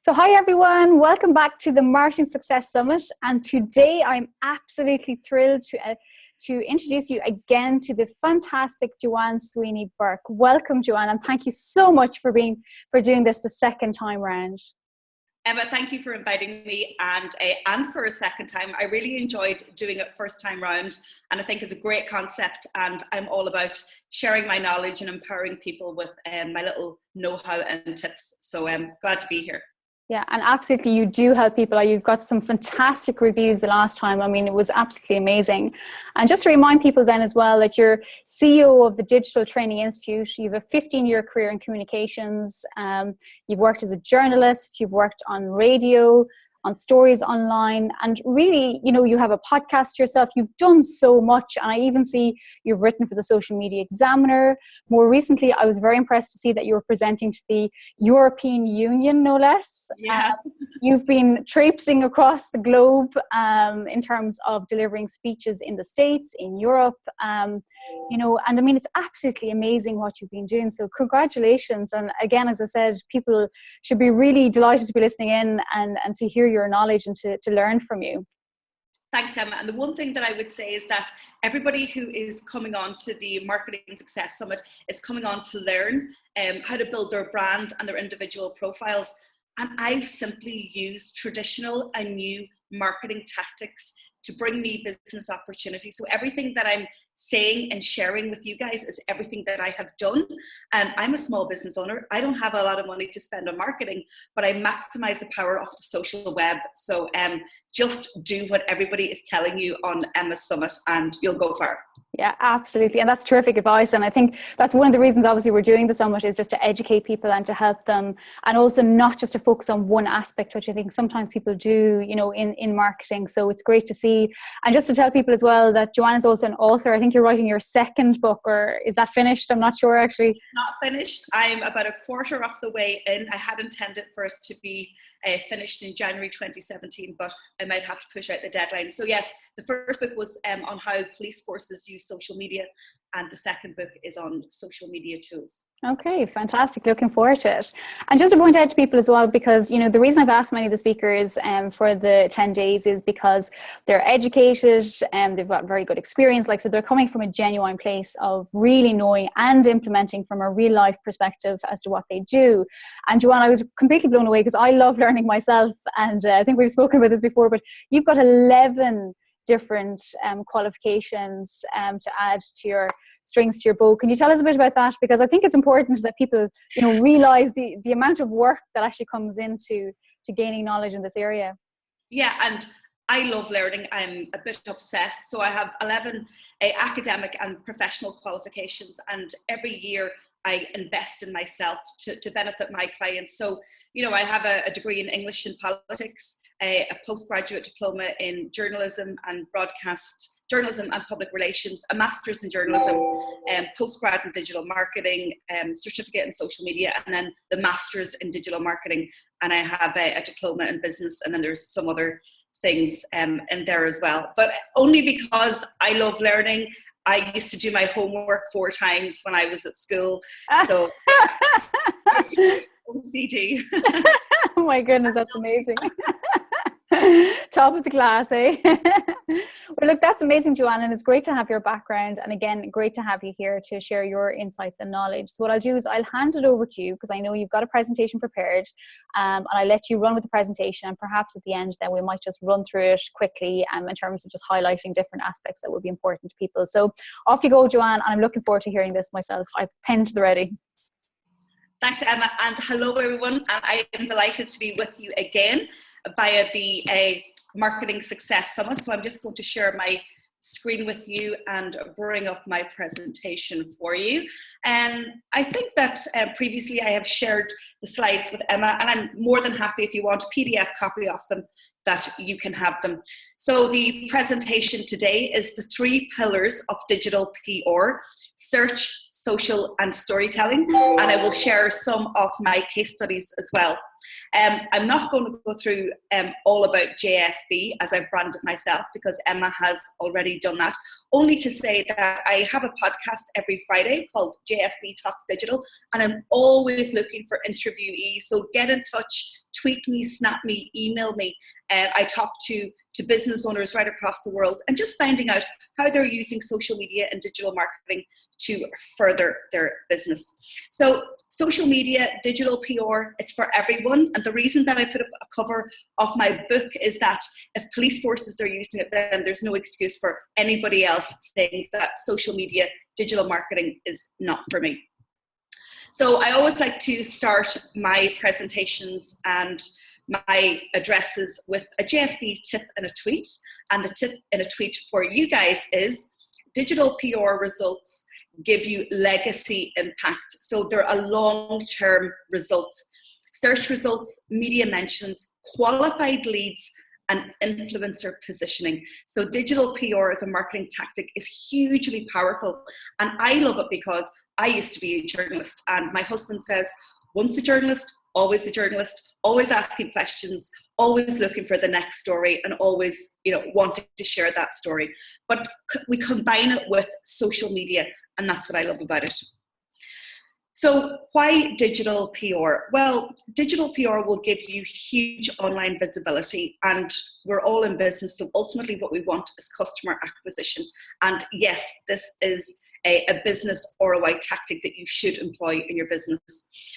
So hi everyone, welcome back to the Marketing Success Summit, and today I'm absolutely thrilled to introduce you again to the fantastic Joanne Sweeney Burke. Welcome, Joanne, and thank you so much for doing this the second time round. Emma, thank you for inviting me and for a second time. I really enjoyed doing it first time round, and I think it's a great concept, and I'm all about sharing my knowledge and empowering people with my little know-how and tips. So I'm glad to be here. Yeah, and absolutely, you do help people. You've got some fantastic reviews the last time. I mean, it was absolutely amazing. And just to remind people then as well that you're CEO of the Digital Training Institute. You have a 15-year career in communications. You've worked as a journalist. You've worked on radio, on stories online, and really, you have a podcast yourself. You've done so much, and I even see you've written for the Social Media Examiner. More recently, I was very impressed to see that you were presenting to the European Union, no less. Yeah. You've been traipsing across the globe in terms of delivering speeches in the States, in Europe, and I mean, it's absolutely amazing what you've been doing. So congratulations. And again, as I said, people should be really delighted to be listening in and to hear your knowledge and to learn from you. Thanks, Emma. And the one thing that I would say is that everybody who is coming on to the Marketing Success Summit is coming on to learn how to build their brand and their individual profiles. And I've simply used traditional and new marketing tactics to bring me business opportunities. So everything that I'm saying and sharing with you guys is everything that I have done. I'm a small business owner. I don't have a lot of money to spend on marketing, but I maximize the power of the social web. So just do what everybody is telling you on Emma Summit and you'll go far. Yeah, absolutely. And that's terrific advice. And I think that's one of the reasons, obviously, we're doing the summit is just to educate people and to help them. And also not just to focus on one aspect, which I think sometimes people do, in marketing. So it's great to see. And just to tell people as well that Joanne is also an author. I think you're writing your second book, or is that finished? I'm not sure, actually. Not finished. I'm about a quarter of the way in. I had intended for it to be finished in January 2017, but I might have to push out the deadline. So yes, the first book was on how police forces use social media, and the second book is on social media tools. Okay, fantastic. Looking forward to it. And just to point out to people as well, because, the reason I've asked many of the speakers for the 10 days is because they're educated and they've got very good experience. So they're coming from a genuine place of really knowing and implementing from a real life perspective as to what they do. And Joanne, I was completely blown away because I love learning myself. And I think we've spoken about this before, but you've got 11 different qualifications to add to your strings to your bow. Can you tell us a bit about that? Because I think it's important that people, realize the amount of work that actually comes into gaining knowledge in this area. Yeah, and I love learning. I'm a bit obsessed. So I have 11 academic and professional qualifications, and every year I invest in myself to benefit my clients. So, I have a degree in English and politics, a postgraduate diploma in journalism and broadcast journalism and public relations, a master's in journalism, postgrad in digital marketing, certificate in social media, and then the master's in digital marketing. And I have a diploma in business, and then there's some other things in there as well. But only because I love learning. I used to do my homework 4 times when I was at school. So OCD. Oh my goodness, that's amazing. Top of the class, eh? Well, look, that's amazing, Joanne, and it's great to have your background, and again, great to have you here to share your insights and knowledge. So what I'll do is I'll hand it over to you, because I know you've got a presentation prepared, and I'll let you run with the presentation, and perhaps at the end then we might just run through it quickly in terms of just highlighting different aspects that would be important to people. So off you go, Joanne, and I'm looking forward to hearing this myself. I've penned to the ready. Thanks, Emma, and hello everyone, and I am delighted to be with you again via the Marketing Success Summit. So I'm just going to share my screen with you and bring up my presentation for you. And I think that previously I have shared the slides with Emma, and I'm more than happy if you want a PDF copy of them that you can have them. So the presentation today is the 3 pillars of digital PR: search, social, and storytelling. And I will share some of my case studies as well. I'm not going to go through all about JSB as I've branded myself, because Emma has already done that, only to say that I have a podcast every Friday called JSB Talks Digital, and I'm always looking for interviewees. So get in touch, tweet me, snap me, email me. I talk to business owners right across the world, and just finding out how they're using social media and digital marketing to further their business. So social media, digital PR, it's for everyone. And the reason that I put up a cover of my book is that if police forces are using it, then there's no excuse for anybody else saying that social media, digital marketing is not for me. So I always like to start my presentations and my addresses with a JSB tip and a tweet. And the tip in a tweet for you guys is: digital PR results give you legacy impact. So they're a long-term result. Search results, media mentions, qualified leads, and influencer positioning. So digital PR as a marketing tactic is hugely powerful. And I love it because I used to be a journalist, and my husband says, once a journalist, always asking questions, always looking for the next story, and always, wanting to share that story. But we combine it with social media, and that's what I love about it. So why digital PR? Well, digital PR will give you huge online visibility, and we're all in business. So ultimately what we want is customer acquisition. And yes, this is a business ROI tactic that you should employ in your business.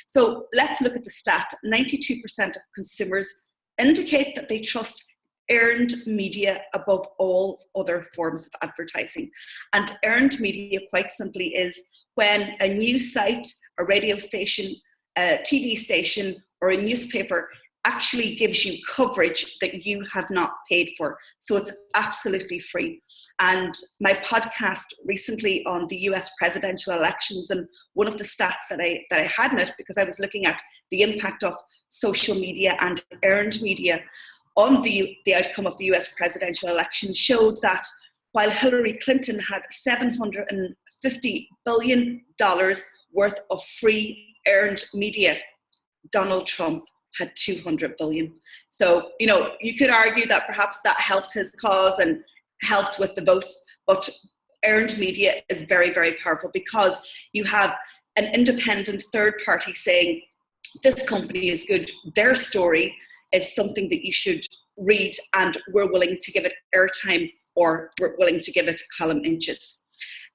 So let's look at the stat. 92% of consumers indicate that they trust earned media above all other forms of advertising. And earned media, quite simply, is when a news site, a radio station, a TV station, or a newspaper actually gives you coverage that you have not paid for. So it's absolutely free. And my podcast recently on the US presidential elections, and one of the stats that I had in it, because I was looking at the impact of social media and earned media on the outcome of the US presidential election, showed that while Hillary Clinton had $750 billion worth of free earned media, Donald Trump had 200 billion. So, you could argue that perhaps that helped his cause and helped with the votes, but earned media is very, very powerful, because you have an independent third party saying, this company is good, their story is something that you should read, and we're willing to give it airtime, or we're willing to give it column inches.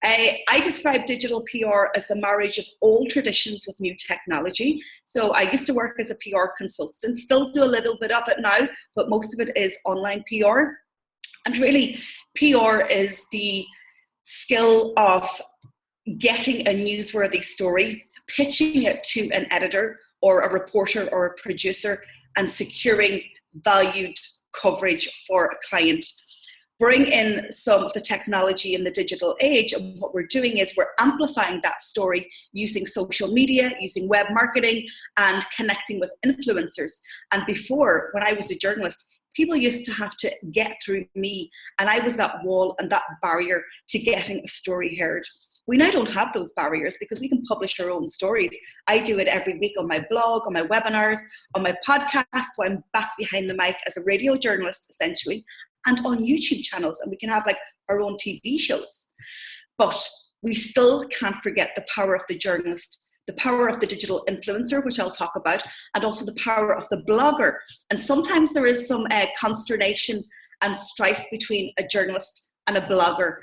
I describe digital PR as the marriage of old traditions with new technology. So I used to work as a PR consultant, still do a little bit of it now, but most of it is online PR. And really, PR is the skill of getting a newsworthy story, pitching it to an editor or a reporter or a producer, and securing valued coverage for a client. Bring in some of the technology in the digital age, and what we're doing is we're amplifying that story using social media, using web marketing, and connecting with influencers. And before, when I was a journalist, people used to have to get through me, and I was that wall and that barrier to getting a story heard. We now don't have those barriers, because we can publish our own stories. I do it every week on my blog, on my webinars, on my podcast. So I'm back behind the mic as a radio journalist, essentially, and on YouTube channels, and we can have our own TV shows. But we still can't forget the power of the journalist, the power of the digital influencer, which I'll talk about, and also the power of the blogger. And sometimes there is some consternation and strife between a journalist and a blogger.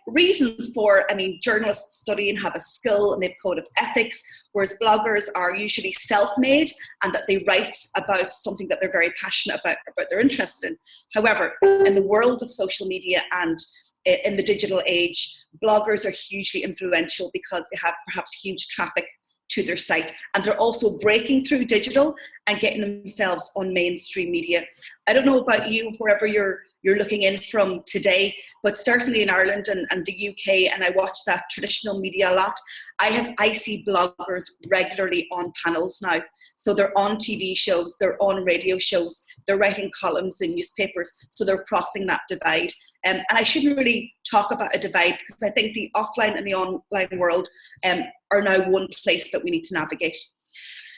Reasons for, journalists study and have a skill, and they have a code of ethics, whereas bloggers are usually self-made, and that they write about something that they're very passionate about they're interested in. However, in the world of social media and in the digital age, bloggers are hugely influential because they have perhaps huge traffic to their site. And they're also breaking through digital and getting themselves on mainstream media. I don't know about you, wherever you're looking in from today, but certainly in Ireland and the UK, and I watch that traditional media a lot, I see bloggers regularly on panels now. So they're on TV shows, they're on radio shows, they're writing columns in newspapers, so they're crossing that divide. And I shouldn't really talk about a divide, because I think the offline and the online world are now one place that we need to navigate.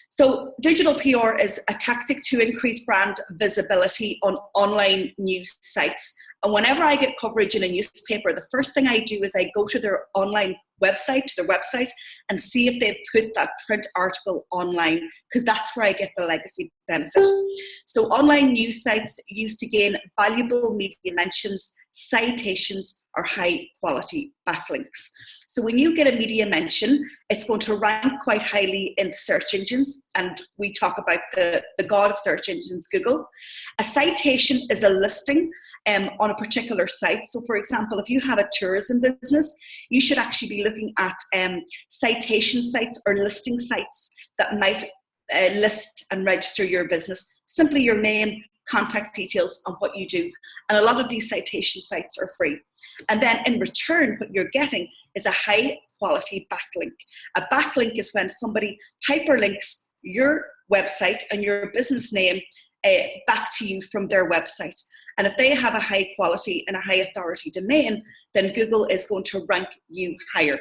So digital PR is a tactic to increase brand visibility on online news sites. And whenever I get coverage in a newspaper, the first thing I do is I go to their online website, and see if they've put that print article online, because that's where I get the legacy benefit. So online news sites used to gain valuable media mentions, citations, or high quality backlinks. So when you get a media mention, it's going to rank quite highly in the search engines. And we talk about the god of search engines, Google. A citation is a listing on a particular site. So for example, if you have a tourism business, you should actually be looking at citation sites or listing sites that might list and register your business. Simply your name, contact details, and what you do. And a lot of these citation sites are free. And then in return, what you're getting is a high quality backlink. A backlink is when somebody hyperlinks your website and your business name back to you from their website. And if they have a high quality and a high authority domain, then Google is going to rank you higher.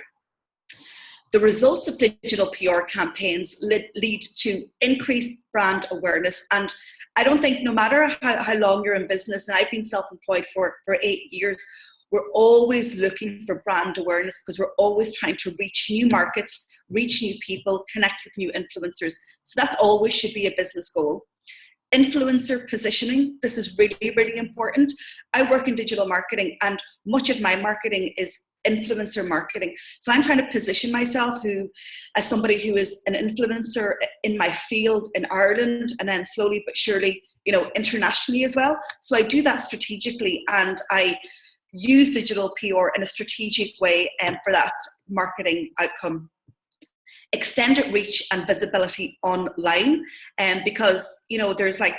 The results of digital PR campaigns lead to increased brand awareness. And I don't think, no matter how long you're in business, and I've been self-employed for 8 years, we're always looking for brand awareness, because we're always trying to reach new markets, reach new people, connect with new influencers. So that always should be a business goal. Influencer positioning, this is really, really important. I work in digital marketing, and much of my marketing is influencer marketing. So I'm trying to position myself as somebody who is an influencer in my field in Ireland, and then slowly but surely, internationally as well. So I do that strategically, and I use digital PR in a strategic way for that marketing outcome. Extended reach and visibility online, because there's like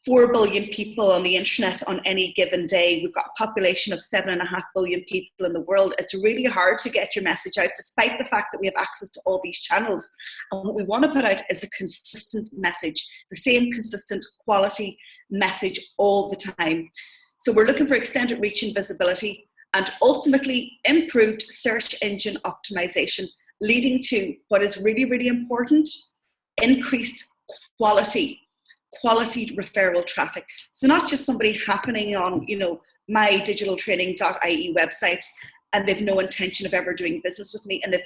4 billion people on the internet on any given day. We've got a population of 7.5 billion people in the world. It's really hard to get your message out, despite the fact that we have access to all these channels. And what we want to put out is a consistent message, the same consistent quality message all the time. So we're looking for extended reach and visibility, and ultimately improved search engine optimization, leading to what is really, really important: increased quality referral traffic. So not just somebody happening on, mydigitaltraining.ie website, and they've no intention of ever doing business with me, and they've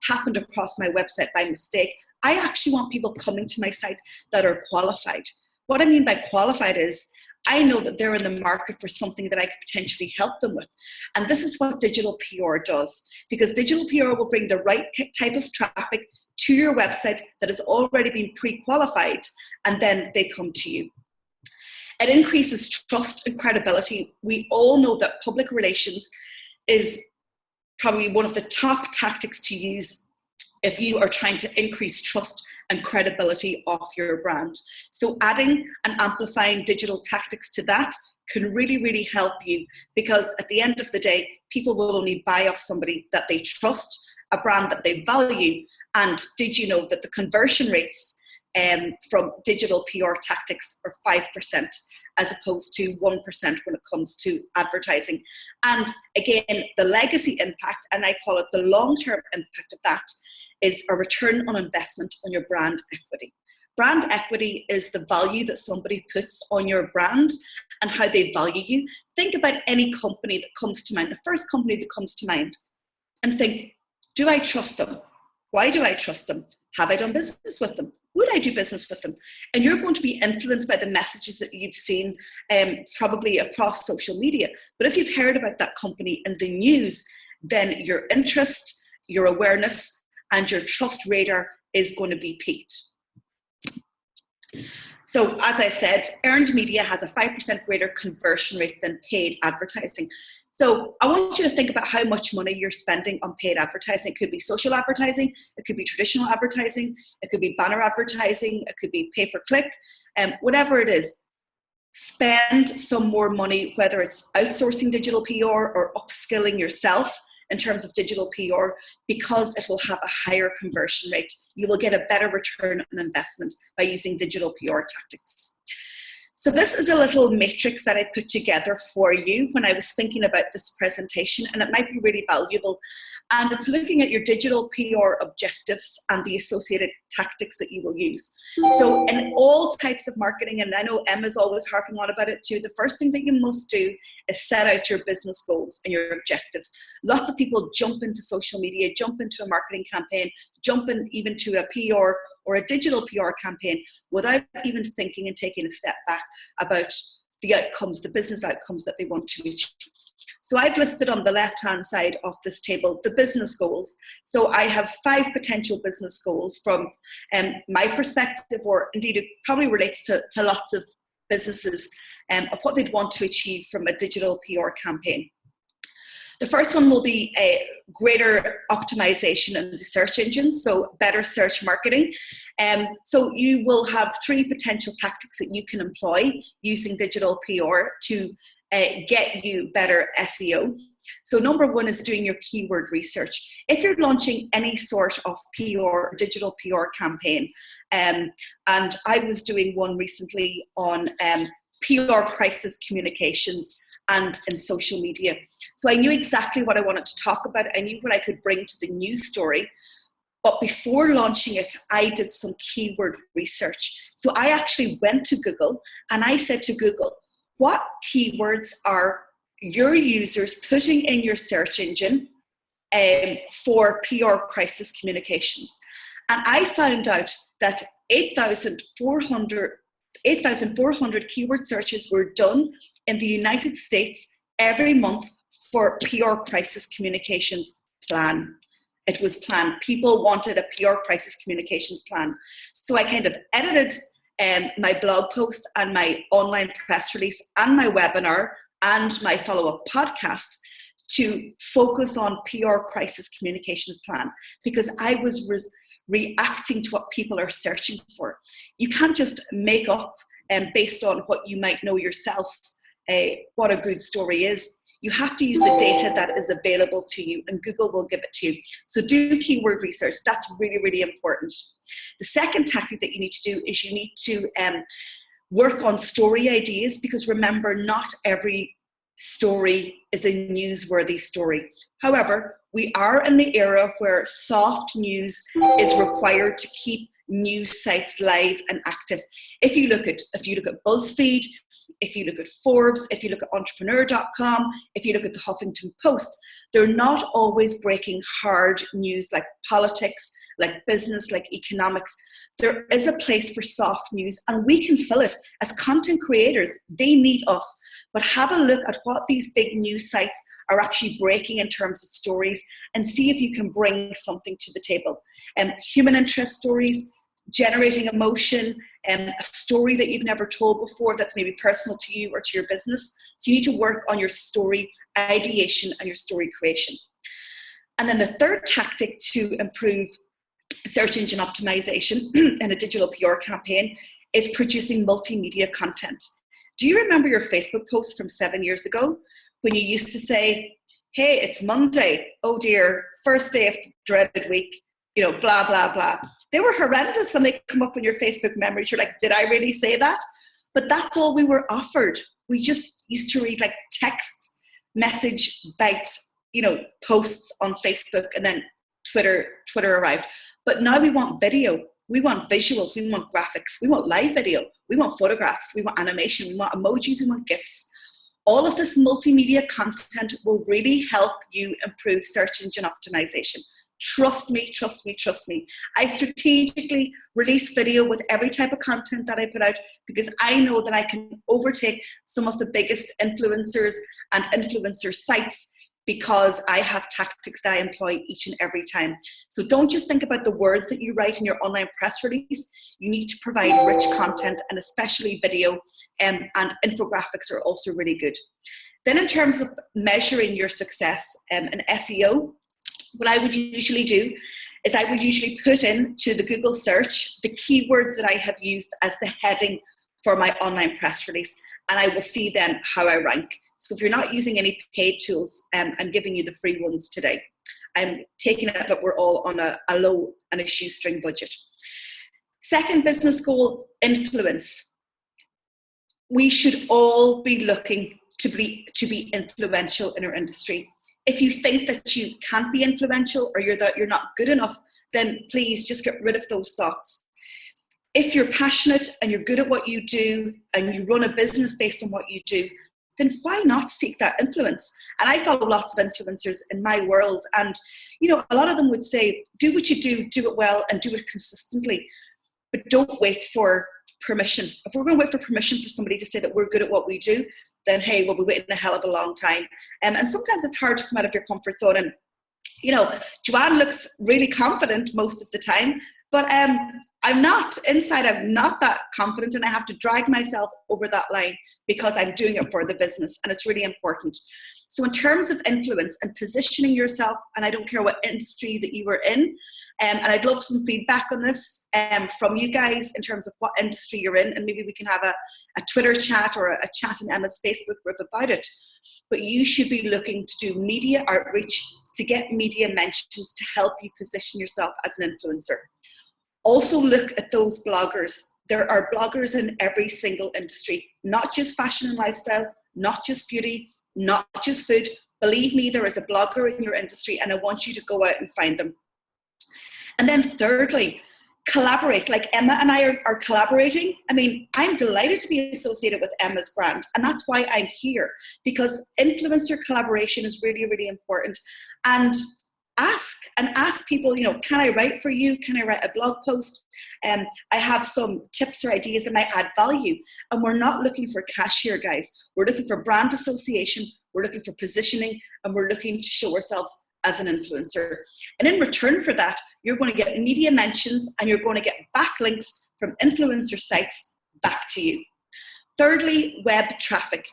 happened across my website by mistake. I actually want people coming to my site that are qualified. What I mean by qualified is, I know that they're in the market for something that I could potentially help them with. And this is what digital PR does, because digital PR will bring the right type of traffic to your website that has already been pre-qualified, and then they come to you. It increases trust and credibility. We all know that public relations is probably one of the top tactics to use if you are trying to increase trust and credibility of your brand. So adding and amplifying digital tactics to that can really, really help you, because at the end of the day, people will only buy off somebody that they trust, a brand that they value. And did you know that the conversion rates from digital PR tactics are 5%, as opposed to 1% when it comes to advertising? And again, the legacy impact, and I call it the long-term impact of that, is a return on investment on your brand equity. Brand equity is the value that somebody puts on your brand and how they value you. Think about any company that comes to mind, the first company that comes to mind, and think, do I trust them? Why do I trust them? Have I done business with them? Would I do business with them? And you're going to be influenced by the messages that you've seen probably across social media. But if you've heard about that company in the news, then your interest, your awareness, and your trust radar is going to be piqued. So as I said, earned media has a 5% greater conversion rate than paid advertising. So I want you to think about how much money you're spending on paid advertising. It could be social advertising, it could be traditional advertising, it could be banner advertising, it could be pay-per-click, whatever it is. Spend some more money, whether it's outsourcing digital PR or upskilling yourself in terms of digital PR, because it will have a higher conversion rate. You will get a better return on investment by using digital PR tactics. So this is a little matrix that I put together for you when I was thinking about this presentation, and it might be really valuable. And it's looking at your digital PR objectives and the associated tactics that you will use. So in all types of marketing, and I know Emma's always harping on about it too, the first thing that you must do is set out your business goals and your objectives. Lots of people jump into social media, jump into a marketing campaign, jump in even to a PR or a digital PR campaign without even thinking and taking a step back about the outcomes, the business outcomes that they want to achieve. So I've listed on the left-hand side of this table the business goals. So I have 5 potential business goals from my perspective, or indeed it probably relates to lots of businesses, of what they'd want to achieve from a digital PR campaign. The first one will be a greater optimization in the search engines, so better search marketing. So you will have 3 potential tactics that you can employ using digital PR to get you better SEO. So number 1 is doing your keyword research. If you're launching any sort of PR, digital PR campaign, and I was doing one recently on PR crisis communications and in social media. So I knew exactly what I wanted to talk about. I knew what I could bring to the news story. But before launching it, I did some keyword research. So I actually went to Google and I said to Google, what keywords are your users putting in your search engine for PR crisis communications? And I found out that 8,400 keyword searches were done in the United States every month for PR crisis communications plan. It was planned. People wanted a PR crisis communications plan. So I kind of edited my blog post and my online press release and my webinar and my follow-up podcast to focus on PR crisis communications plan, because I was reacting to what people are searching for. You can't just make up based on what you might know yourself what a good story is. You have to use the data that is available to you, and Google will give it to you. So do keyword research. That's really, really important. The second tactic that you need to do is you need to work on story ideas, because remember, not every story is a newsworthy story. However, we are in the era where soft news is required to keep news sites live and active. If you look at BuzzFeed, if you look at Forbes, if you look at entrepreneur.com, if you look at the Huffington Post, they're not always breaking hard news like politics, like business, like economics. There is a place for soft news, and we can fill it. As content creators, they need us. But have a look at what these big news sites are actually breaking in terms of stories, and see if you can bring something to the table. Human interest stories, generating emotion, a story that you've never told before that's maybe personal to you or to your business. So you need to work on your story ideation and your story creation. And then the third tactic to improve search engine optimization in a digital PR campaign is producing multimedia content. Do you remember your Facebook post from 7 years ago when you used to say, hey, it's Monday, oh dear, first day of the dreaded week, blah, blah, blah. They were horrendous when they come up in your Facebook memories. You're like, did I really say that? But that's all we were offered. We just used to read like text message bite, posts on Facebook, and then Twitter arrived. But now we want video. We want visuals. We want graphics. We want live video. We want photographs. We want animation. We want emojis. We want GIFs. All of this multimedia content will really help you improve search engine optimization. Trust me, trust me, trust me. I strategically release video with every type of content that I put out, because I know that I can overtake some of the biggest influencers and influencer sites because I have tactics that I employ each and every time. So don't just think about the words that you write in your online press release. You need to provide rich content, and especially video, and infographics are also really good. Then in terms of measuring your success in SEO, what I would usually do is I would usually put into the Google search the keywords that I have used as the heading for my online press release, and I will see then how I rank. So if you're not using any paid tools, I'm giving you the free ones today. I'm taking it that we're all on a low and a shoestring budget. Second business goal, influence. We should all be looking to be influential in our industry. If you think that you can't be influential, or you're not good enough, then please just get rid of those thoughts. If you're passionate and you're good at what you do and you run a business based on what you do, then why not seek that influence? And I follow lots of influencers in my world, and a lot of them would say, do what you do it well and do it consistently, but don't wait for permission. If we're going to wait for permission for somebody to say that we're good at what we do, then hey, we'll be waiting a hell of a long time. And sometimes it's hard to come out of your comfort zone. And Joanne looks really confident most of the time, but I'm not. Inside, I'm not that confident, and I have to drag myself over that line because I'm doing it for the business, and it's really important. So in terms of influence and positioning yourself, and I don't care what industry that you are in, and I'd love some feedback on this from you guys in terms of what industry you're in, and maybe we can have a Twitter chat or a chat in Emma's Facebook group about it. But you should be looking to do media outreach to get media mentions to help you position yourself as an influencer. Also look at those bloggers. There are bloggers in every single industry, not just fashion and lifestyle, not just beauty, not just food. Believe me, there is a blogger in your industry, and I want you to go out and find them. And then thirdly, collaborate. Like Emma and I are collaborating. I mean, I'm delighted to be associated with Emma's brand, and that's why I'm here, because influencer collaboration is really, really important. And ask people, can I write for you? Can I write a blog post? I have some tips or ideas that might add value. And we're not looking for cash here, guys. We're looking for brand association. We're looking for positioning, and we're looking to show ourselves as an influencer. And in return for that, you're going to get media mentions, and you're going to get backlinks from influencer sites back to you. Thirdly, web traffic.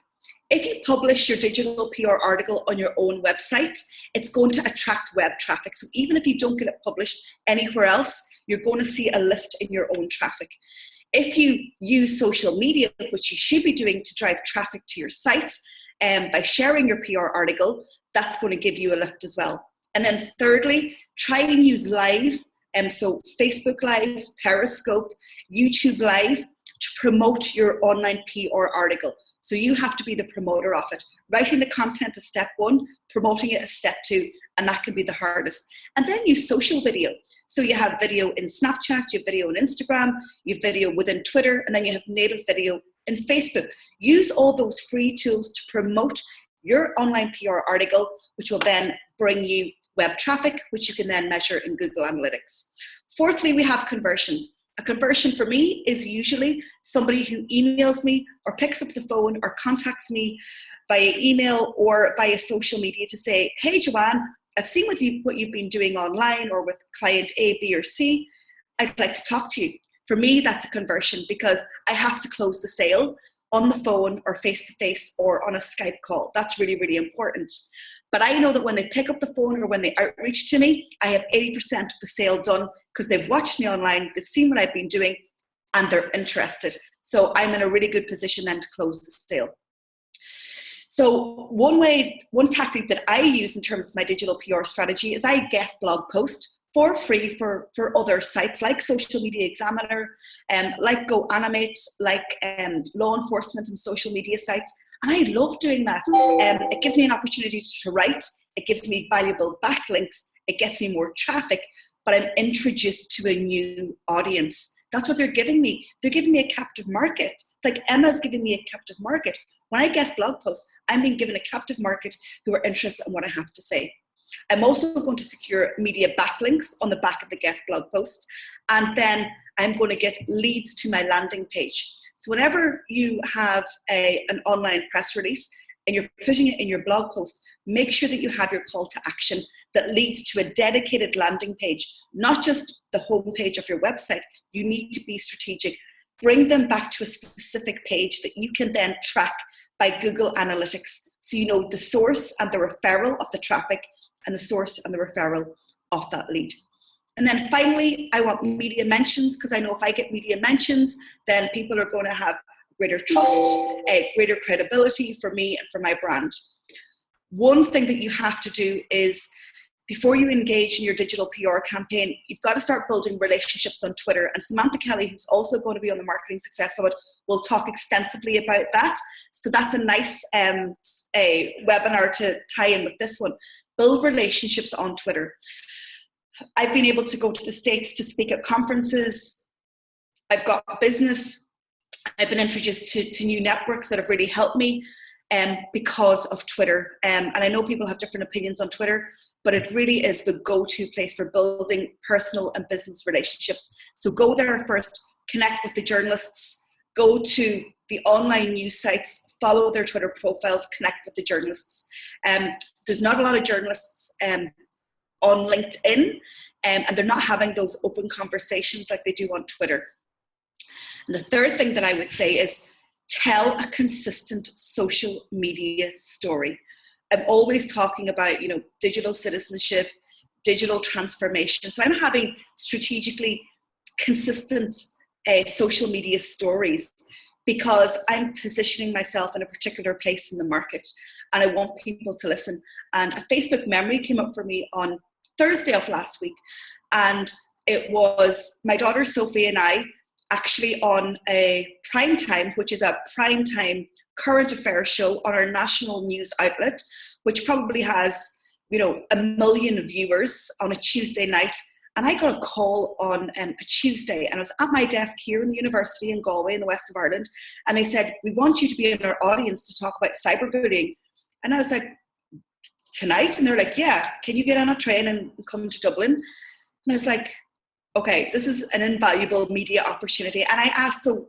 If you publish your digital PR article on your own website, it's going to attract web traffic. So even if you don't get it published anywhere else, you're going to see a lift in your own traffic. If you use social media, which you should be doing to drive traffic to your site, by sharing your PR article, that's going to give you a lift as well. And then thirdly, try and use live, so Facebook Live, Periscope, YouTube Live, to promote your online PR article. So you have to be the promoter of it. Writing the content is step one, promoting it is step two, and that can be the hardest. And then use social video. So you have video in Snapchat, you have video on Instagram, you have video within Twitter, and then you have native video in Facebook. Use all those free tools to promote your online PR article, which will then bring you web traffic, which you can then measure in Google Analytics. Fourthly, we have conversions. A conversion for me is usually somebody who emails me or picks up the phone or contacts me via email or via social media to say, hey, Joanne, I've seen what you've been doing online or with client A, B, or C. I'd like to talk to you. For me, that's a conversion because I have to close the sale on the phone or face-to-face or on a Skype call. That's really, really important. But I know that when they pick up the phone or when they outreach to me, I have 80% of the sale done because they've watched me online, they've seen what I've been doing, and they're interested. So I'm in a really good position then to close the sale. So one tactic that I use in terms of my digital PR strategy is I guest blog post for free for other sites like Social Media Examiner, like Go Animate, like law enforcement and social media sites. And I love doing that. It gives me an opportunity to write. It gives me valuable backlinks. It gets me more traffic, but I'm introduced to a new audience. That's what they're giving me. They're giving me a captive market. It's like Emma's giving me a captive market. When I guest blog posts, I'm being given a captive market who are interested in what I have to say. I'm also going to secure media backlinks on the back of the guest blog post. And then I'm going to get leads to my landing page. So whenever you have an online press release and you're putting it in your blog post, make sure that you have your call to action that leads to a dedicated landing page, not just the homepage of your website. You need to be strategic. Bring them back to a specific page that you can then track by Google Analytics. So you know the source and the referral of the traffic and the source and the referral of that lead. And then finally, I want media mentions, because I know if I get media mentions, then people are going to have greater trust, greater credibility for me and for my brand. One thing that you have to do is, before you engage in your digital PR campaign, you've got to start building relationships on Twitter. And Samantha Kelly, who's also going to be on the Marketing Success Summit, will talk extensively about that. So that's a nice a webinar to tie in with this one. Build relationships on Twitter. I've been able to go to the States to speak at conferences. I've got business. I've been introduced to new networks that have really helped me because of Twitter. And I know people have different opinions on Twitter, but it really is the go-to place for building personal and business relationships. So go there first, connect with the journalists, go to the online news sites, follow their Twitter profiles, connect with the journalists. There's not a lot of journalists on LinkedIn, and they're not having those open conversations like they do on Twitter. And the third thing that I would say is tell a consistent social media story. I'm always talking about, digital citizenship, digital transformation. So I'm having strategically consistent social media stories because I'm positioning myself in a particular place in the market and I want people to listen. And a Facebook memory came up for me on Thursday of last week, and it was my daughter Sophie and I actually on a prime time, which is a prime time current affairs show on our national news outlet, which probably has, 1 million viewers on a Tuesday night. And I got a call on a Tuesday, and I was at my desk here in the university in Galway in the west of Ireland, and they said, we want you to be in our audience to talk about cyberbullying. And I was like, tonight? And they're like, yeah, can you get on a train and come to Dublin? And I was like, okay, this is an invaluable media opportunity. And I asked, so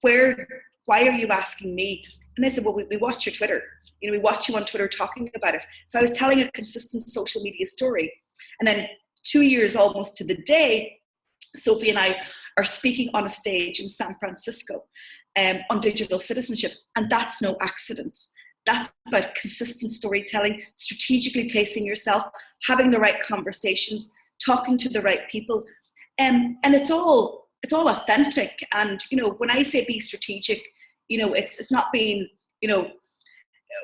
why are you asking me? And they said, well, we watch your Twitter. We watch you on Twitter talking about it. So I was telling a consistent social media story. And then 2 years almost to the day, Sophie and I are speaking on a stage in San Francisco on digital citizenship. And that's no accident. That's about consistent storytelling, strategically placing yourself, having the right conversations, talking to the right people. And it's all authentic. And, when I say be strategic, it's not being,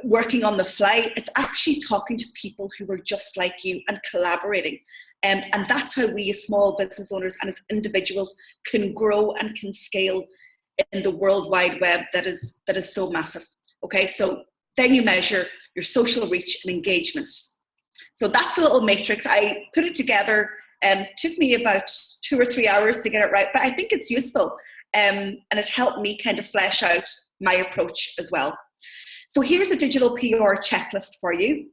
working on the fly. It's actually talking to people who are just like you and collaborating. And that's how we as small business owners and as individuals can grow and can scale in the World Wide Web that is so massive. Okay, so then you measure your social reach and engagement. So that's the little matrix. I put it together. Took me about 2 or 3 hours to get it right, but I think it's useful. And it helped me kind of flesh out my approach as well. So here's a digital PR checklist for you.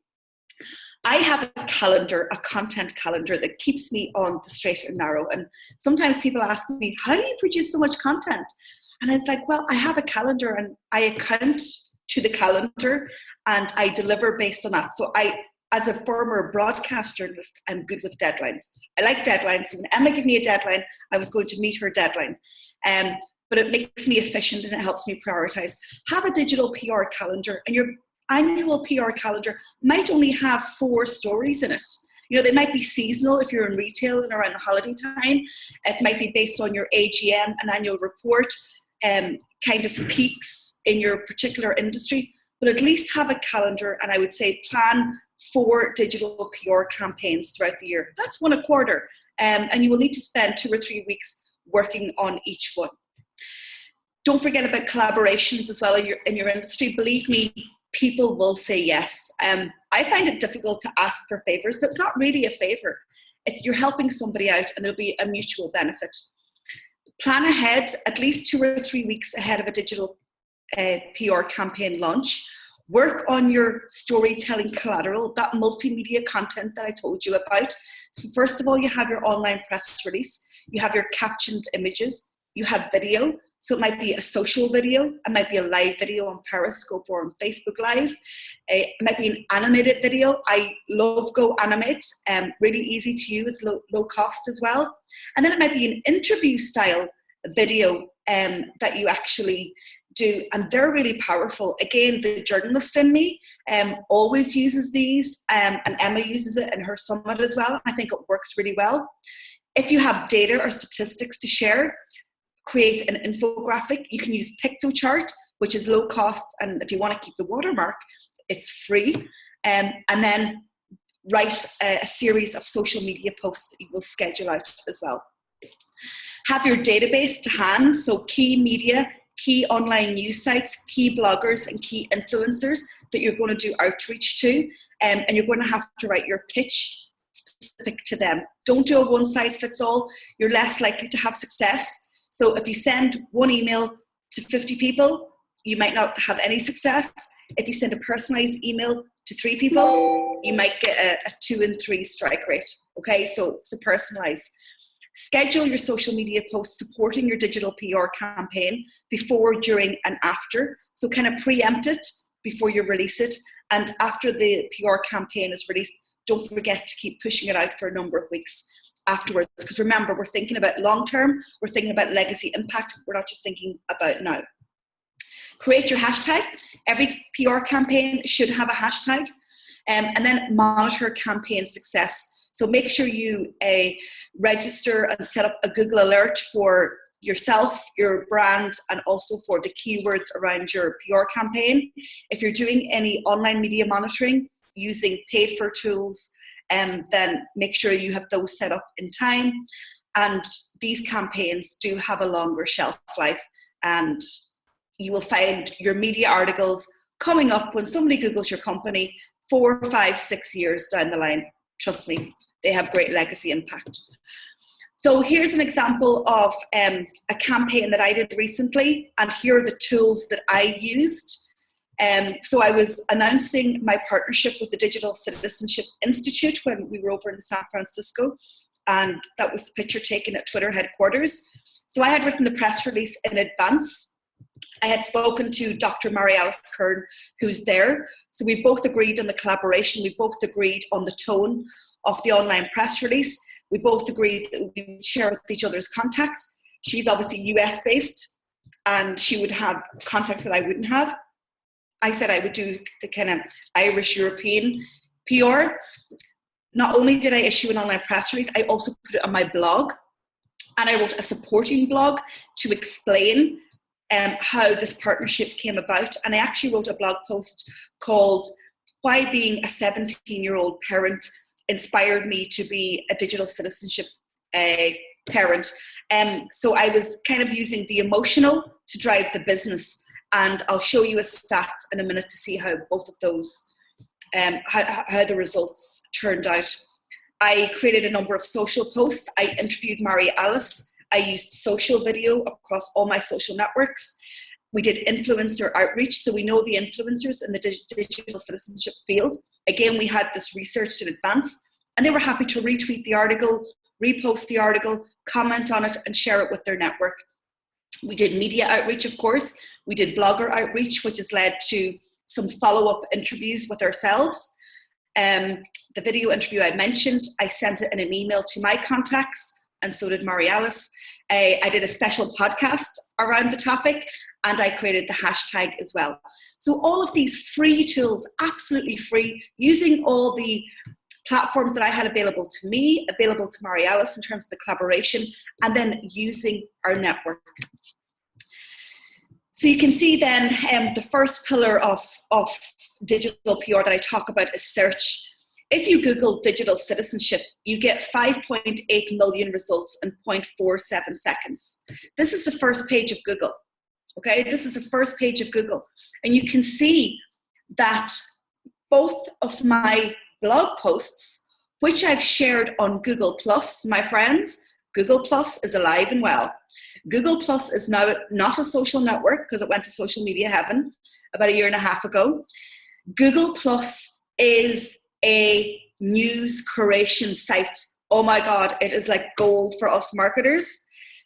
I have a calendar, a content calendar that keeps me on the straight and narrow. And sometimes people ask me, how do you produce so much content? And it's like, well, I have a calendar and I account to the calendar and I deliver based on that. So as a former broadcast journalist, I'm good with deadlines. I like deadlines. So when Emma gave me a deadline, I was going to meet her deadline. But it makes me efficient and it helps me prioritize. Have a digital PR calendar, and your annual PR calendar might only have 4 stories in it. They might be seasonal if you're in retail and around the holiday time. It might be based on your AGM, an annual report, kind of peaks in your particular industry. But at least have a calendar, and I would say plan 4 digital PR campaigns throughout the year. That's 1 a quarter. And you will need to spend 2 or 3 weeks working on each one. Don't forget about collaborations as well in your industry. Believe me, people will say yes. I find it difficult to ask for favors, but it's not really a favor. You're helping somebody out and there'll be a mutual benefit. Plan ahead, at least 2 or 3 weeks ahead of a digital PR campaign launch. Work on your storytelling collateral, that multimedia content that I told you about. So first of all, you have your online press release, you have your captioned images, you have video, So it might be a social video, it might be a live video on Periscope or on Facebook Live. It might be an animated video. I love Go Animate, really easy to use, low cost as well. And then it might be an interview style video that you actually do, and they're really powerful. Again, the journalist in me always uses these, and Emma uses it in her summit as well. I think it works really well. If you have data or statistics to share, create an infographic. You can use PictoChart, which is low cost, and if you want to keep the watermark, it's free. And then write a series of social media posts that you will schedule out as well. Have your database to hand, so key media, key online news sites, key bloggers, and key influencers that you're going to do outreach to, and you're going to have to write your pitch specific to them. Don't do a one-size-fits-all. You're less likely to have success. So if you send one email to 50 people, you might not have any success. If you send a personalized email to 3 people, you might get a 2 and 3 strike rate. Okay, so personalize. Schedule your social media posts supporting your digital PR campaign before, during, and after. So kind of preempt it before you release it. And after the PR campaign is released, don't forget to keep pushing it out for a number of weeks afterwards. Because remember, we're thinking about long-term, we're thinking about legacy impact, we're not just thinking about now. Create your hashtag. Every PR campaign should have a hashtag. And then monitor campaign success. So make sure you register and set up a Google alert for yourself, your brand, and also for the keywords around your PR campaign. If you're doing any online media monitoring using paid for tools, then make sure you have those set up in time. And these campaigns do have a longer shelf life, and you will find your media articles coming up when somebody Googles your company 4, 5, 6 years down the line. Trust me, they have great legacy impact. So here's an example of a campaign that I did recently, and here are the tools that I used. So I was announcing my partnership with the Digital Citizenship Institute when we were over in San Francisco, and that was the picture taken at Twitter headquarters. So I had written the press release in advance. I had spoken to Dr. Mary-Alice Kern, who's there. So we both agreed on the collaboration. We both agreed on the tone of the online press release. We both agreed that we would share with each other's contacts. She's obviously US based, and she would have contacts that I wouldn't have. I said I would do the kind of Irish European PR. Not only did I issue an online press release, I also put it on my blog, and I wrote a supporting blog to explain how this partnership came about. And I actually wrote a blog post called Why Being a 17-Year-Old Parent Inspired Me to Be a Digital Citizenship Parent. So I was kind of using the emotional to drive the business. And I'll show you a stat in a minute to see how both of those, how the results turned out. I created a number of social posts. I interviewed Mary-Alice. I used social video across all my social networks. We did influencer outreach, so we know the influencers in the digital citizenship field. Again, we had this researched in advance, and they were happy to retweet the article, repost the article, comment on it, and share it with their network. We did media outreach, of course. We did blogger outreach, which has led to some follow-up interviews with ourselves. The video interview I mentioned, I sent it in an email to my contacts, and so did Mary-Alice. I did a special podcast around the topic, and I created the hashtag as well. So all of these free tools, absolutely free, using all the platforms that I had available to me, available to Mary-Alice in terms of the collaboration, and then using our network. So you can see then the first pillar of digital PR that I talk about is search. If you Google digital citizenship, you get 5.8 million results in 0.47 seconds. This is the first page of Google, okay? This is the first page of Google. And you can see that both of my blog posts, which I've shared on Google+, my friends, Google+ is alive and well. Google+ is now not a social network because it went to social media heaven about a year and a half ago. Google+ is a news curation site. Oh my God, it is like gold for us marketers.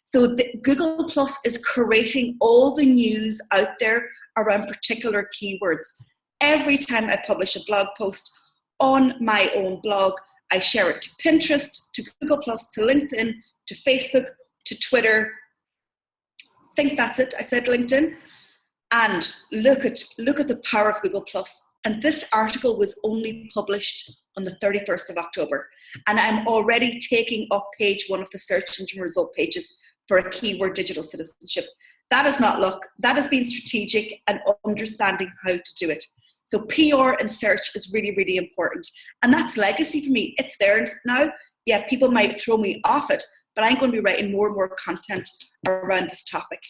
So Google Plus is curating all the news out there around particular keywords. Every time I publish a blog post on my own blog, I share it to Pinterest, to Google Plus, to LinkedIn, to Facebook, to Twitter. I think that's it. I said LinkedIn. And look at the power of Google Plus. And this article was only published on the 31st of October. And I'm already taking up page 1 of the search engine result pages for a keyword digital citizenship. That is not luck. That has been strategic and understanding how to do it. So PR and search is really, really important. And that's legacy for me. It's there now. Yeah, people might throw me off it, but I'm going to be writing more and more content around this topic.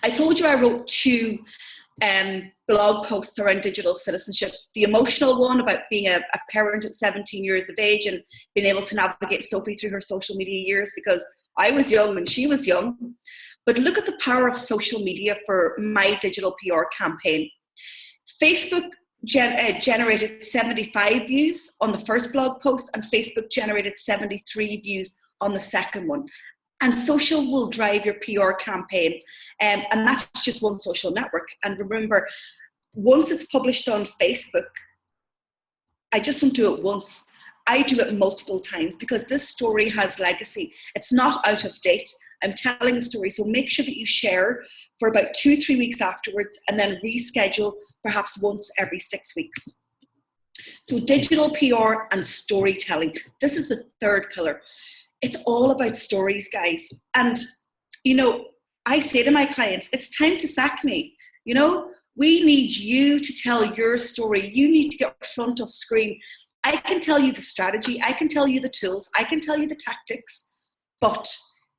I told you I wrote 2 blog posts around digital citizenship. The emotional one about being a parent at 17 years of age and being able to navigate Sophie through her social media years, because I was young and she was young. But look at the power of social media for my digital PR campaign. Facebook generated 75 views on the first blog post, and Facebook generated 73 views on the second one. And social will drive your PR campaign. And that's just one social network. And remember, once it's published on Facebook, I just don't do it once. I do it multiple times because this story has legacy. It's not out of date. I'm telling a story. So make sure that you share for about 2-3 weeks afterwards and then reschedule perhaps once every 6 weeks. So digital PR and storytelling. This is the third pillar. It's all about stories, guys. And, you know, I say to my clients, it's time to sack me. You know, we need you to tell your story. You need to get front of screen. I can tell you the strategy. I can tell you the tools. I can tell you the tactics. But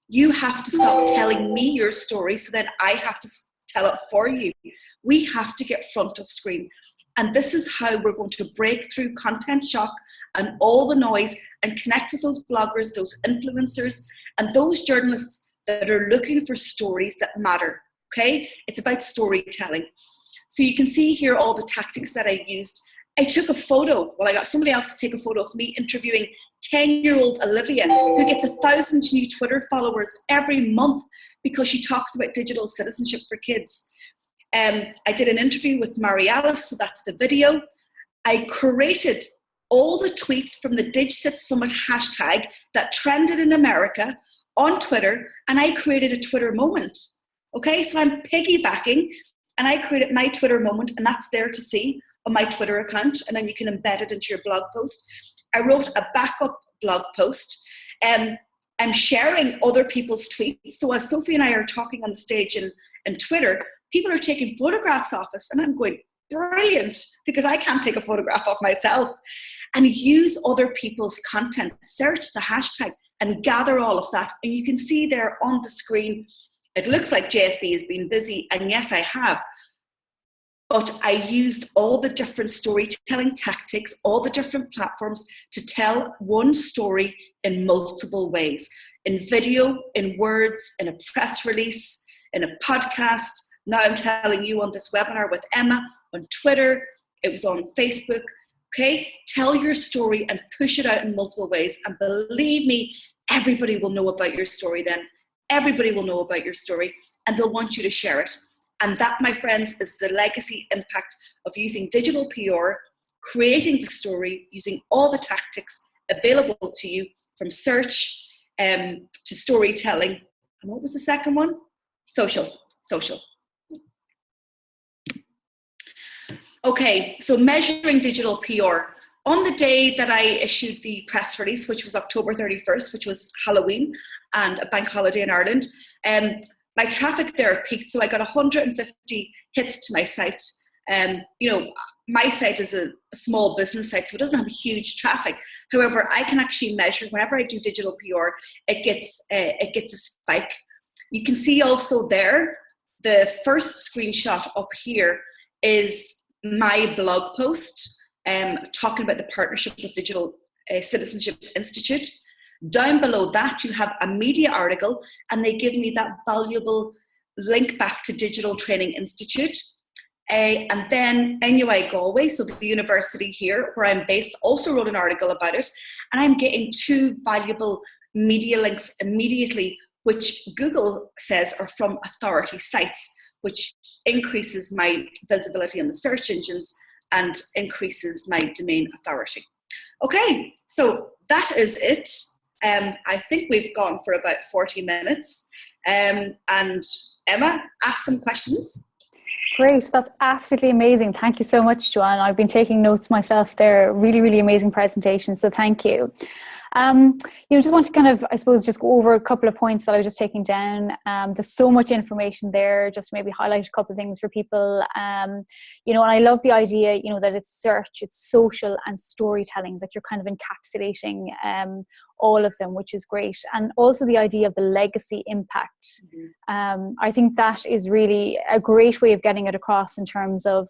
you have to stop telling me your story so then I have to tell it for you. We have to get front of screen. And this is how we're going to break through content shock and all the noise and connect with those bloggers, those influencers, and those journalists that are looking for stories that matter, okay? It's about storytelling. So you can see here all the tactics that I used. I took a photo. Well, I got somebody else to take a photo of me interviewing 10-year-old Olivia, who gets 1,000 new Twitter followers every month because she talks about digital citizenship for kids. I did an interview with Mariella, so that's the video. I curated all the tweets from the DigCit Summit hashtag that trended in America on Twitter, and I created a Twitter moment. Okay, so I'm piggybacking, and I created my Twitter moment, and that's there to see on my Twitter account, and then you can embed it into your blog post. I wrote a backup blog post. I'm sharing other people's tweets. So as Sophie and I are talking on the stage in Twitter, people are taking photographs of us, and I'm going, brilliant, because I can't take a photograph of myself. And use other people's content, search the hashtag and gather all of that. And you can see there on the screen, it looks like JSB has been busy, and yes, I have. But I used all the different storytelling tactics, all the different platforms to tell one story in multiple ways. In video, in words, in a press release, in a podcast. Now I'm telling you on this webinar with Emma, on Twitter, it was on Facebook. Okay, tell your story and push it out in multiple ways. And believe me, everybody will know about your story then. Everybody will know about your story and they'll want you to share it. And that, my friends, is the legacy impact of using digital PR, creating the story, using all the tactics available to you from search to storytelling. And what was the second one? Social. Okay, so measuring digital PR. On the day that I issued the press release, which was October 31st, which was Halloween and a bank holiday in Ireland, my traffic there peaked. So I got 150 hits to my site. You know, my site is a small business site, so it doesn't have huge traffic. However, I can actually measure whenever I do digital PR, it gets a spike. You can see also there, the first screenshot up here is my blog post talking about the partnership with Digital Citizenship Institute. Down below that, you have a media article, and they give me that valuable link back to Digital Training Institute. And then NUI Galway, so the university here where I'm based, also wrote an article about it. And I'm getting 2 valuable media links immediately which Google says are from authority sites, which increases my visibility on the search engines and increases my domain authority. Okay, so that is it. I think we've gone for about 40 minutes. And Emma, ask some questions. Great, that's absolutely amazing. Thank you so much, Joanne. I've been taking notes myself there. Really, really amazing presentation. So thank you. Just want to kind of, I suppose, just go over a couple of points that I was just taking down. There's so much information there, just maybe highlight a couple of things for people. And I love the idea, that it's search, it's social and storytelling, that you're kind of encapsulating all of them, which is great. And also the idea of the legacy impact. Mm-hmm. I think that is really a great way of getting it across in terms of,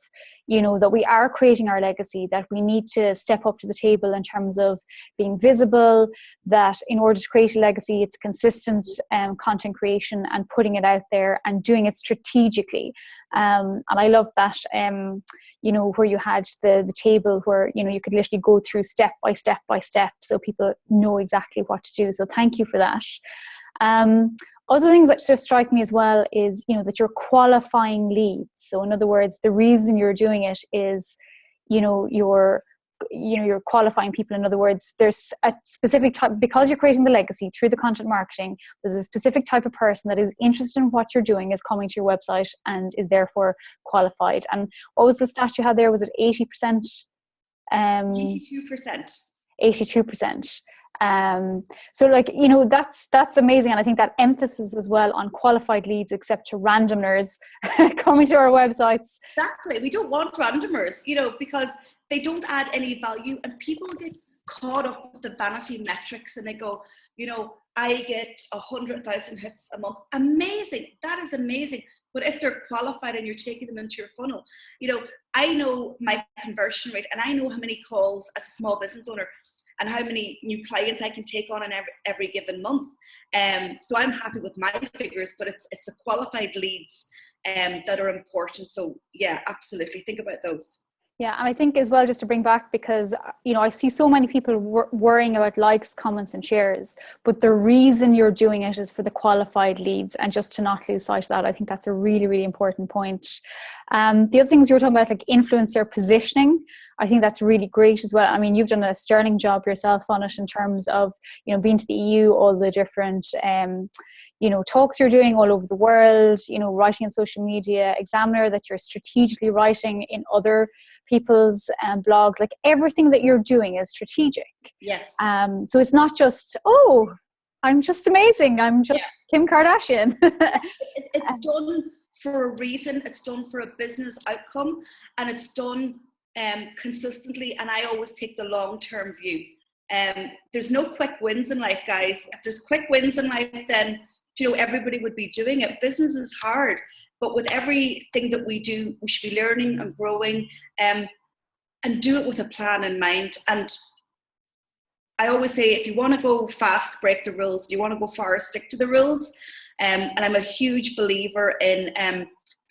that we are creating our legacy, that we need to step up to the table in terms of being visible, that in order to create a legacy, it's consistent content creation and putting it out there and doing it strategically. And I love that, where you had the table where, you could literally go through step by step by step so people know exactly what to do. So thank you for that. Other things that just strike me as well is, that you're qualifying leads. So in other words, the reason you're doing it is, you're qualifying people. In other words, there's a specific type, because you're creating the legacy through the content marketing, there's a specific type of person that is interested in what you're doing, is coming to your website and is therefore qualified. And what was the stat you had there? Was it 80%? 82%. 82%. So that's amazing. And I think that emphasis as well on qualified leads, except to randomers coming to our websites. Exactly. We don't want randomers, because they don't add any value, and people get caught up with the vanity metrics and they go, I get 100,000 hits a month. Amazing. That is amazing. But if they're qualified and you're taking them into your funnel, I know my conversion rate, and I know how many calls as a small business owner and how many new clients I can take on in every given month. So I'm happy with my figures, but it's the qualified leads that are important. So yeah, absolutely. Think about those. Yeah, and I think as well, just to bring back, because, I see so many people worrying about likes, comments and shares, but the reason you're doing it is for the qualified leads, and just to not lose sight of that. I think that's a really, really important point. The other things you were talking about, like influencer positioning, I think that's really great as well. I mean, you've done a sterling job yourself on it in terms of, being to the EU, all the different, talks you're doing all over the world, writing in social media, Examiner that you're strategically writing in other people's blogs, like everything that you're doing is strategic. Yes. So it's not just, I'm just amazing, I'm just Kim Kardashian. It's done for a reason, it's done for a business outcome, and it's done consistently, and I always take the long-term view. There's no quick wins in life, guys. If there's quick wins in life, then everybody would be doing it. Business is hard, but with everything that we do, we should be learning and growing, and do it with a plan in mind. And I always say, if you want to go fast, break the rules. If you want to go far, stick to the rules. And I'm a huge believer in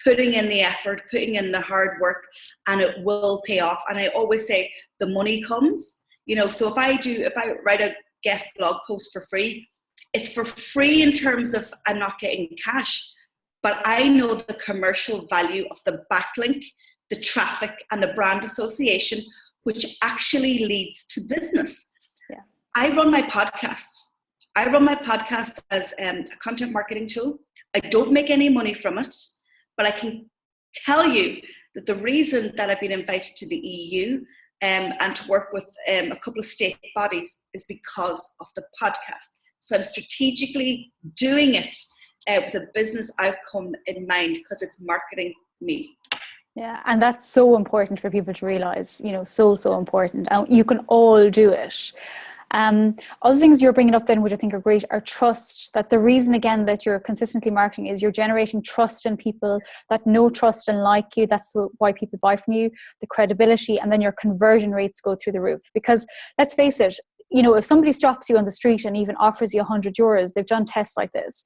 putting in the effort, putting in the hard work, and it will pay off. And I always say the money comes, so if I write a guest blog post for free, it's for free in terms of I'm not getting cash, but I know the commercial value of the backlink, the traffic and the brand association, which actually leads to business. Yeah. I run my podcast. As a content marketing tool. I don't make any money from it, but I can tell you that the reason that I've been invited to the EU and to work with a couple of state bodies is because of the podcast. So I'm strategically doing it with a business outcome in mind, because it's marketing me. Yeah, and that's so important for people to realize, so important. And you can all do it. Other things you're bringing up then, which I think are great, are trust. That the reason, again, that you're consistently marketing is you're generating trust in people that know, trust and like you. That's why people buy from you, the credibility, and then your conversion rates go through the roof. Because let's face it, if somebody stops you on the street and even offers you €100, they've done tests like this.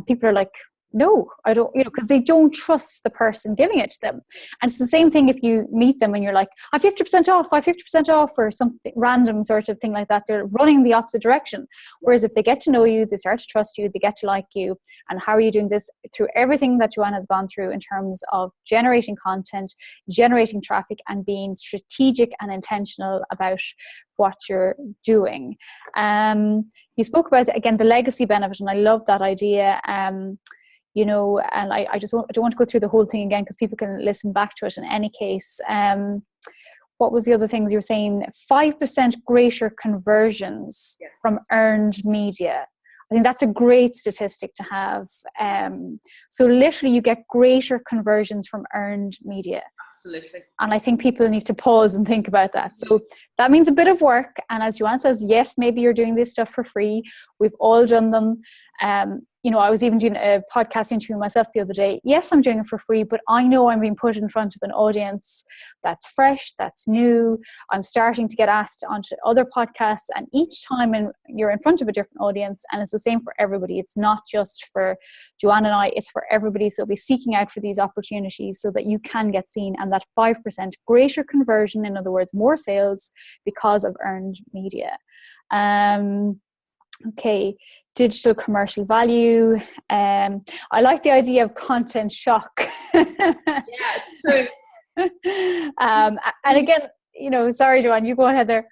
People are like, no, I don't, because they don't trust the person giving it to them. And it's the same thing if you meet them and you're like, I'm 50% off, I'm 50% off, or something random sort of thing like that. They're running the opposite direction. Whereas if they get to know you, they start to trust you, they get to like you. And how are you doing this? Through everything that Joanne has gone through in terms of generating content, generating traffic, and being strategic and intentional about what you're doing. You spoke about, again, the legacy benefit, and I love that idea. And I just don't want to go through the whole thing again because people can listen back to it in any case. What was the other things you were saying? 5% greater conversions from earned media. I think that's a great statistic to have. So literally you get greater conversions from earned media. Absolutely. And I think people need to pause and think about that. So that means a bit of work. And as Joanne says, yes, maybe you're doing this stuff for free. We've all done them. I was even doing a podcast interview myself the other day. Yes, I'm doing it for free, but I know I'm being put in front of an audience that's fresh, that's new. I'm starting to get asked onto other podcasts, and each time you're in front of a different audience, and it's the same for everybody. It's not just for Joanne and I, it's for everybody. So be seeking out for these opportunities so that you can get seen, and that 5% greater conversion, in other words, more sales because of earned media. Okay. Digital commercial value. I like the idea of content shock. Yeah, it's true. And again, sorry, Joanne, you go ahead there.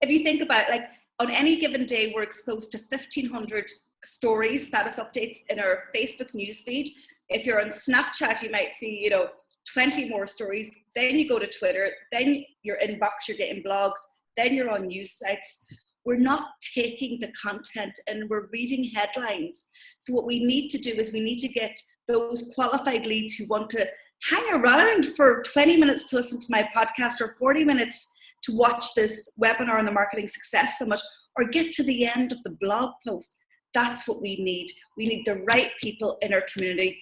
If you think about, like, on any given day, we're exposed to 1,500 stories, status updates in our Facebook newsfeed. If you're on Snapchat, you might see, 20 more stories. Then you go to Twitter, then your inbox, you're getting blogs, then you're on news sites. We're not taking the content and we're reading headlines. So what we need to do is we need to get those qualified leads who want to hang around for 20 minutes to listen to my podcast, or 40 minutes to watch this webinar on the Marketing Success Summit, or get to the end of the blog post. That's what we need. We need the right people in our community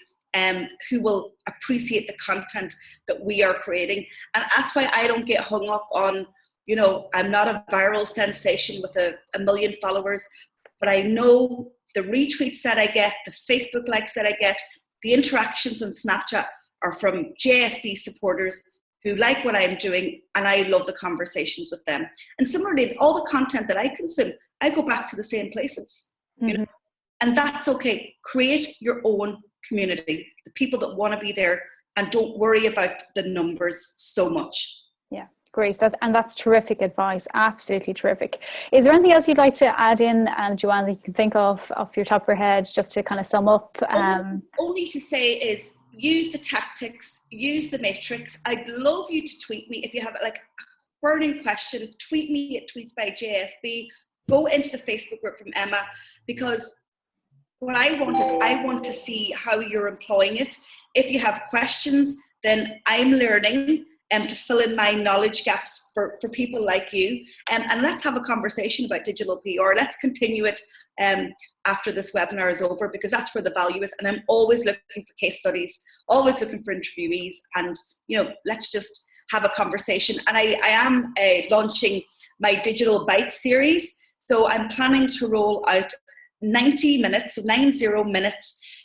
who will appreciate the content that we are creating. And that's why I don't get hung up on, I'm not a viral sensation with a million followers, but I know the retweets that I get, the Facebook likes that I get, the interactions on Snapchat are from JSB supporters who like what I'm doing, and I love the conversations with them. And similarly, all the content that I consume, I go back to the same places, and that's okay. Create your own community, the people that want to be there, and don't worry about the numbers so much. Yeah. Great. That's terrific advice. Absolutely terrific. Is there anything else you'd like to add in, Joanne, that you can think of off your top of your head, just to kind of sum up? Only to say is use the tactics, use the matrix. I'd love you to tweet me if you have like a burning question. Tweet me at Tweets by JSB. Go into the Facebook group from Emma, because what I want to see how you're employing it. If you have questions, then I'm learning to fill in my knowledge gaps for people like you. And let's have a conversation about digital PR. Let's continue it after this webinar is over, because that's where the value is. And I'm always looking for case studies, always looking for interviewees, and let's just have a conversation. And I am launching my Digital Bites series. So I'm planning to roll out 90 minutes, so 90-minute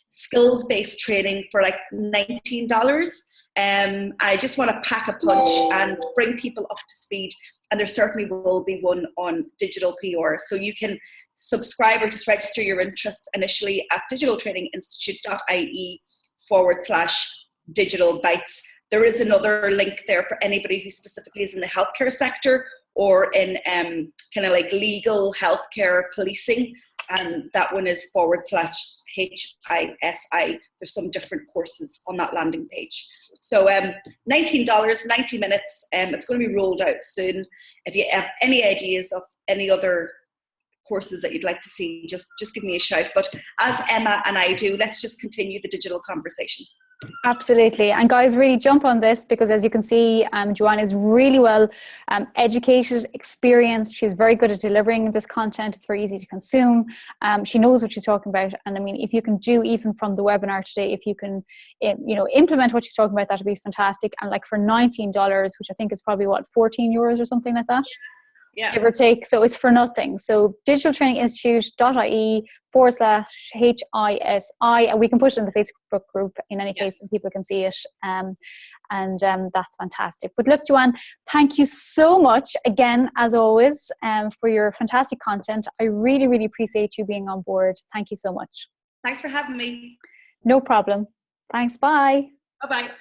skills-based training for like $19. I just want to pack a punch and bring people up to speed. And there certainly will be one on digital PR. So you can subscribe or just register your interest initially at digitaltraininginstitute.ie/digital bites. There is another link there for anybody who specifically is in the healthcare sector or in kind of like legal healthcare policing. And that one is /HISI. There's some different courses on that landing page. So $19, 90 minutes. It's going to be rolled out soon. If you have any ideas of any other courses that you'd like to see, just give me a shout. But as Emma and I do, let's just continue the digital conversation. Absolutely. And guys, really jump on this, because as you can see, Joanne is really well educated, experienced. She's very good at delivering this content. It's very easy to consume. She knows what she's talking about. And I mean, if you can do even from the webinar today, if you can, implement what she's talking about, that would be fantastic. And like for $19, which I think is probably what, 14 euros or something like that? Yeah. Give or take. So it's for nothing. So digitaltraininginstitute.ie /HISI, and we can put it in the Facebook group in any case, and people can see it. And that's fantastic. But look, Joanne, thank you so much again, as always, for your fantastic content. I really, really appreciate you being on board. Thank you so much. Thanks for having me. No problem. Thanks. Bye. Bye-bye.